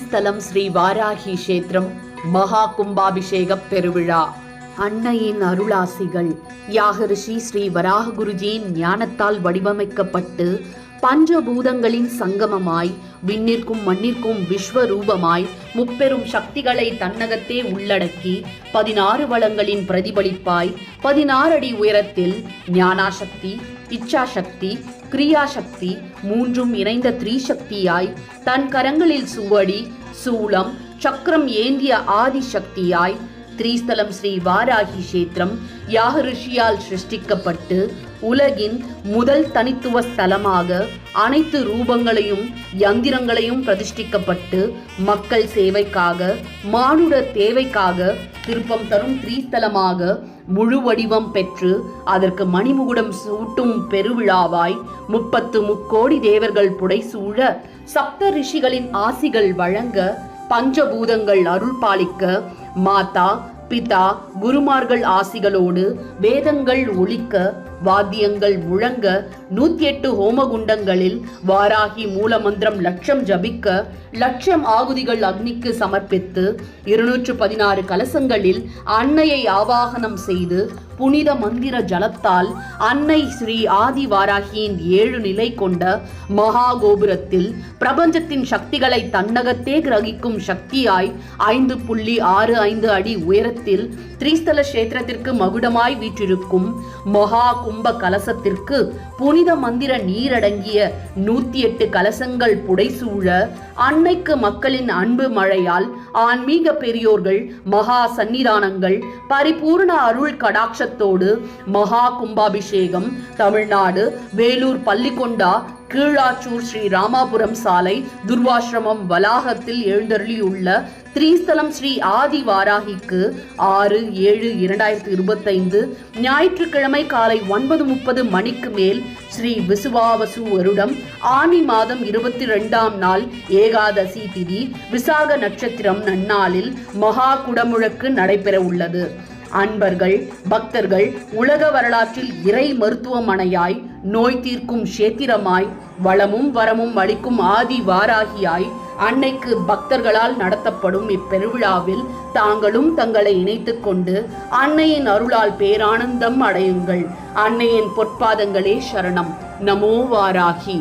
ஸ்ரீஸ்தலம் ஸ்ரீ வாராகி கஷேத்திரம் மகா கும்பாபிஷேக பெருவிழா. அன்னையின் அருளாசிகள். யாகரிஷி ஸ்ரீ வராக குருஜியின் ஞானத்தால் வடிவமைக்கப்பட்டு பஞ்சபூதங்களின் சங்கமமாய் விண்ணிற்கும் மண்ணிற்கும் விஸ்வரூபமாய் முப்பெரும் சக்திகளை தன்னகத்தே உள்ளடக்கி 16 வளங்களின் பிரதிபலிப்பாய் 16 அடி உயரத்தில் ஞானாசக்தி, இச்சாசக்தி, கிரியாசக்தி மூன்றும் இணைந்த திரிசக்தியாய் தன் கரங்களில் சுவடி, சூலம், சக்கரம் ஏந்திய ஆதிசக்தியாய் ஸ்ரீஸ்தலம் ஸ்ரீ வாராகி கஷேத்திரம் யாகரிஷியால் சிருஷ்டிக்கப்பட்டு உலகின் முதல் தனித்துவ ஸ்தலமாக அனைத்து ரூபங்களையும் யந்திரங்களையும் பிரதிஷ்டிக்கப்பட்டு மக்கள் சேவைக்காக, மானுட தேவைக்காக திருப்பம் தரும் ஸ்ரீஸ்தலமாக முழு வடிவம் பெற்று அதற்கு மணிமுகுடம் சூட்டும் பெருவிழாவாய் 33 தேவர்கள் புடைசூழ சப்த ரிஷிகளின் ஆசிகள் வழங்க பஞ்சபூதங்கள் அருள் பாலிக்க மாதா, பிதா, குருமார்கள் ஆசிகளோடு வேதங்கள் ஒலிக்க, வாத்தியங்கள் முழங்க, 108 ஹோமகுண்டங்களில் வாராகி மூலமந்திரம் லட்சம் ஜபிக்க, லட்சம் ஆகுதிகள் அக்னிக்கு சமர்ப்பித்து 216 கலசங்களில் அன்னையை ஆவாகனம் செய்து புனித மந்திர ஜலத்தால் அன்னை ஸ்ரீ ஆதி வாராகியின் 7 நிலை கொண்ட மகா கோபுரத்தில் பிரபஞ்சத்தின் சக்திகளை தன்னகத்தே கிரகிக்கும் சக்தியாய் 5.65 அடி உயரத்தில் ஸ்ரீஸ்தல கஷேத்திரத்திற்கு மகுடமாய் வீற்றிருக்கும் மகா கும்ப கலசத்திற்கு புனித மந்திர நீரடங்கிய 108 கலசங்கள் புடைசூழ அன்னைக்கு மக்களின் அன்பு மழையால் ஆன்மீக பெரியோர்கள் மகா சன்னிதானங்கள் பரிபூர்ண அருள் கடாட்சத்தோடு மகா கும்பாபிஷேகம் தமிழ்நாடு வேலூர் பள்ளிகொண்டா கீழாச்சூர் ஸ்ரீ ராமாபுரம் சாலை துர்வாசிரமம் வளாகத்தில் எழுந்தருளியுள்ள ஸ்ரீஸ்தலம் ஸ்ரீ ஆதி வாராகிக்கு 6/7/2025 ஞாயிற்றுக்கிழமை காலை 9:30 மணிக்கு மேல் ஸ்ரீ விசுவாவசு வருடம் ஆனி மாதம் 22ஆம் நாள் ஏகாதசி திதி விசாக நட்சத்திரம் நன்னாளில் மகா குடமுழக்கு நடைபெற உள்ளது. அன்பர்கள், பக்தர்கள் உலக வரலாற்றில் இறை மருத்துவமனையாய், நோய் தீர்க்கும் கஷேத்திரமாய், வளமும் வரமும் அளிக்கும் ஆதி வாராகியாய் அன்னைக்கு பக்தர்களால் நடத்தப்படும் இப்பெருவிழாவில் தாங்களும் தங்களை இணைத்துக் கொண்டு அன்னையின் அருளால் பேரானந்தம் அடையுங்கள். அன்னையின் பொற்பாதங்களே சரணம். நமோ வாராகி.